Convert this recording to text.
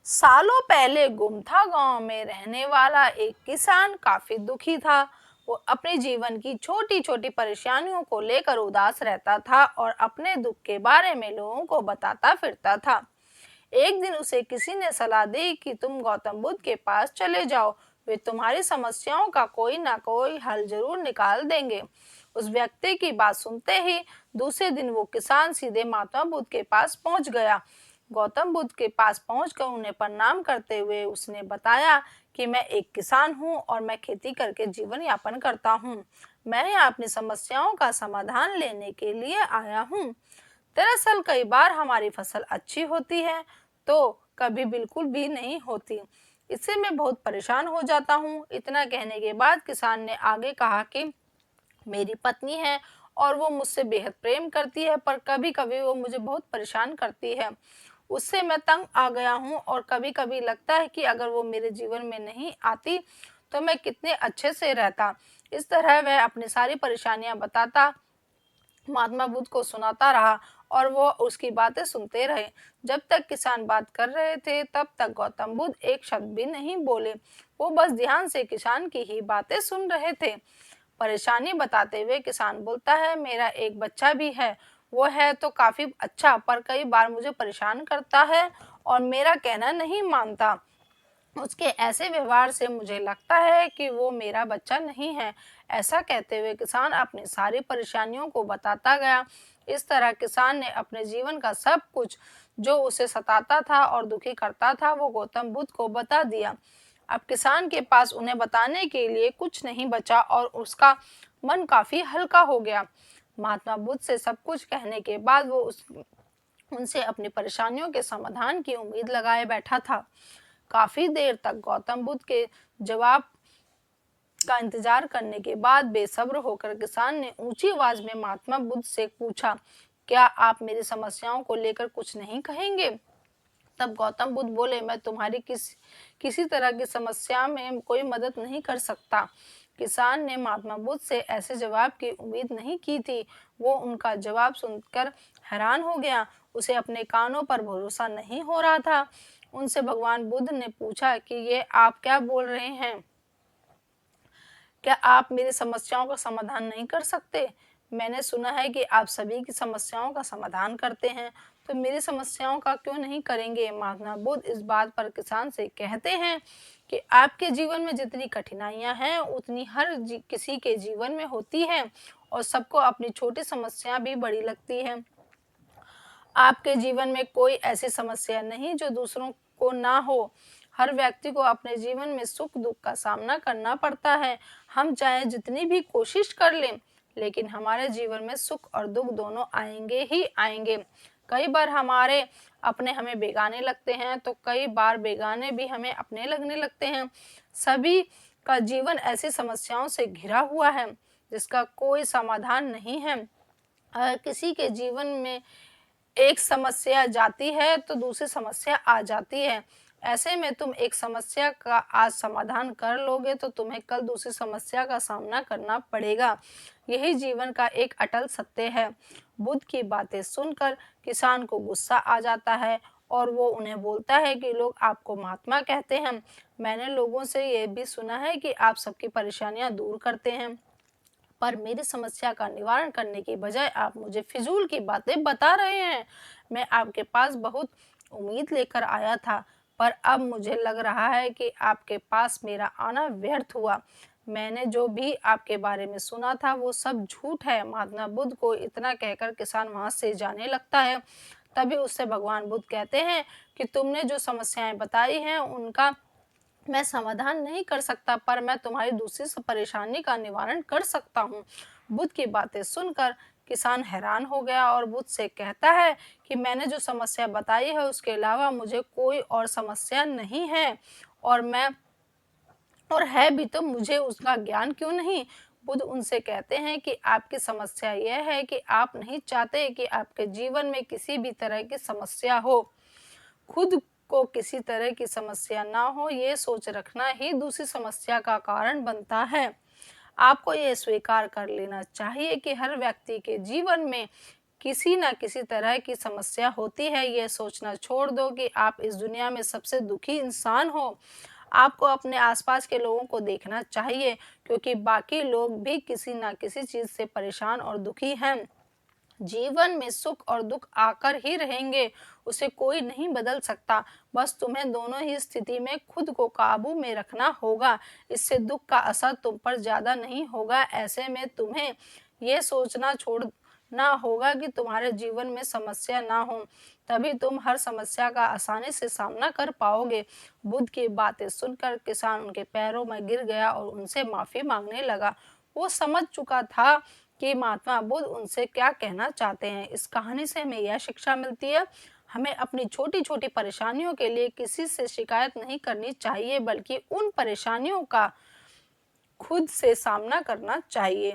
सालों पहले गुमथा गांव में रहने वाला एक किसान काफी दुखी था। वो अपने जीवन की छोटी छोटी परेशानियों को लेकर उदास रहता था और अपने दुख के बारे में लोगों को बताता फिरता था। एक दिन उसे किसी ने सलाह दी कि तुम गौतम बुद्ध के पास चले जाओ, वे तुम्हारी समस्याओं का कोई ना कोई हल जरूर निकाल देंगे। उस व्यक्ति की बात सुनते ही दूसरे दिन वो किसान सीधे महात्मा बुद्ध के पास पहुंच गया। गौतम बुद्ध के पास पहुंचकर उन्हें प्रणाम करते हुए उसने बताया कि मैं एक किसान हूं और मैं खेती करके जीवन यापन करता हूं। मैं यहाँ अपनी समस्याओं का समाधान लेने के लिए आया हूं। दरअसल कई बार हमारी फसल अच्छी होती है तो कभी बिल्कुल भी नहीं होती। इससे मैं बहुत परेशान हो जाता हूँ। इतना कहने के बाद किसान ने आगे कहा कि मेरी पत्नी है और वो मुझसे बेहद प्रेम करती है, पर कभी कभी वो मुझे बहुत परेशान करती है। उससे मैं तंग आ गया हूँ और कभी कभी लगता है कि अगर वो मेरे जीवन में नहीं आती तो मैं कितने अच्छे से रहता। इस तरह वह अपनी सारी परेशानियां बताता महात्मा बुद्ध को सुनाता रहा और वो उसकी बातें सुनते रहे। जब तक किसान बात कर रहे थे तब तक गौतम बुद्ध एक शब्द भी नहीं बोले। वो बस ध्यान से किसान की ही बातें सुन रहे थे। परेशानी बताते हुए किसान बोलता है, मेरा एक बच्चा भी है। वो है तो काफी अच्छा, पर कई बार मुझे परेशान करता है और मेरा कहना नहीं मानता। उसके ऐसे व्यवहार से मुझे लगता है कि वो मेरा बच्चा नहीं है। ऐसा कहते हुए किसान अपनी सारी परेशानियों को बताता गया। इस तरह किसान ने अपने जीवन का सब कुछ जो उसे सताता था और दुखी करता था वो गौतम बुद्ध को बता दिया। अब किसान के पास उन्हें बताने के लिए कुछ नहीं बचा और उसका मन काफी हल्का हो गया। महात्मा बुद्ध से सब कुछ कहने के बाद वो उनसे अपनी परेशानियों के समाधान की उम्मीद लगाए बैठा था। काफी देर तक गौतम बुद्ध के जवाब का इंतजार करने के बाद बेसब्र होकर किसान ने ऊंची आवाज में महात्मा बुद्ध से पूछा, क्या आप मेरी समस्याओं को लेकर कुछ नहीं कहेंगे? तब गौतम बुद्ध बोले, मैं तुम्हारी किसी तरह की समस्या में कोई मदद नहीं कर सकता। किसान ने महात्मा बुद्ध से ऐसे जवाब की उम्मीद नहीं की थी। वो उनका जवाब सुनकर हैरान हो गया। उसे अपने कानों पर भरोसा नहीं हो रहा था। उनसे भगवान बुद्ध ने पूछा कि ये आप क्या बोल रहे हैं? क्या आप मेरी समस्याओं का समाधान नहीं कर सकते? मैंने सुना है कि आप सभी की समस्याओं का समाधान करते हैं, तो मेरी समस्याओं का क्यों नहीं करेंगे? महात्मा बुद्ध इस बात पर किसान से कहते हैं कि आपके जीवन में जितनी कठिनाइयां हैं उतनी हर किसी के जीवन में होती है और सबको अपनी छोटी समस्या भी बड़ी लगती है। आपके जीवन में कोई ऐसी समस्या नहीं जो दूसरों को ना हो। हर व्यक्ति को अपने जीवन में सुख दुख का सामना करना पड़ता है। हम चाहे जितनी भी कोशिश कर लें, लेकिन हमारे जीवन में सुख और दुख दोनों आएंगे ही आएंगे। कई बार हमारे अपने हमें बेगाने लगते हैं तो कई बार बेगाने भी हमें अपने लगने लगते हैं। सभी का जीवन ऐसी समस्याओं से घिरा हुआ है जिसका कोई समाधान नहीं है। अगर किसी के जीवन में एक समस्या जाती है तो दूसरी समस्या आ जाती है। ऐसे में तुम एक समस्या का आज समाधान कर लोगे तो तुम्हें कल दूसरी समस्या का सामना करना पड़ेगा। यही जीवन का एक अटल सत्य है। बुद्ध की बातें सुनकर किसान को गुस्सा आ जाता है और वो उन्हें बोलता है कि लोग आपको महात्मा कहते हैं। मैंने लोगों से ये भी सुना है कि आप सबकी परेशानियां दूर करते हैं, पर मेरी समस्या का निवारण करने की बजाय आप मुझे फिजूल की बातें बता रहे हैं। मैं आपके पास बहुत उम्मीद लेकर आया था, पर अब मुझे लग रहा है कि आपके पास मेरा आना व्यर्थ हुआ। मैंने जो भी आपके बारे में सुना था वो सब झूठ है। महात्मा बुद्ध को इतना कहकर किसान वहां से जाने लगता है। तभी उससे भगवान बुद्ध कहते हैं कि तुमने जो समस्याएं बताई हैं उनका मैं समाधान नहीं कर सकता, पर मैं तुम्हारी दूसरी परेशानी का निवारण कर सकता हूँ। बुद्ध की बातें सुनकर किसान हैरान हो गया और बुद्ध से कहता है कि मैंने जो समस्या बताई है उसके अलावा मुझे कोई और समस्या नहीं है, और मैं और है भी तो मुझे उसका ज्ञान क्यों नहीं? बुद्ध उनसे कहते हैं कि आपकी समस्या यह है कि आप नहीं चाहते कि आपके जीवन में किसी भी तरह की समस्या हो। खुद को किसी तरह की समस्या ना हो ये सोच रखना ही दूसरी समस्या का कारण बनता है। आपको ये स्वीकार कर लेना चाहिए कि हर व्यक्ति के जीवन में किसी न किसी तरह की समस्या होती है। ये सोचना छोड़ दो कि आप इस दुनिया में सबसे दुखी इंसान हो। आपको अपने आसपास के लोगों को देखना चाहिए, क्योंकि बाकी लोग भी किसी न किसी चीज़ से परेशान और दुखी हैं। जीवन में सुख और दुख आकर ही रहेंगे, उसे कोई नहीं बदल सकता। बस तुम्हें दोनों ही स्थिति में खुद को काबू में रखना होगा। इससे दुख का असर तुम पर ज़्यादा नहीं होगा। ऐसे में तुम्हें ये सोचना छोड़ना होगा कि तुम्हारे जीवन में समस्या ना हो, तभी तुम हर समस्या का आसानी से सामना कर पाओगे। बुद्ध की बातें सुनकर किसान उनके पैरों में गिर गया और उनसे माफ़ी मांगने लगा। वो समझ चुका था कि महात्मा बुद्ध उनसे क्या कहना चाहते हैं। इस कहानी से हमें यह शिक्षा मिलती है, हमें अपनी छोटी-छोटी परेशानियों के लिए किसी से शिकायत नहीं करनी चाहिए, बल्कि उन परेशानियों का खुद से सामना करना चाहिए।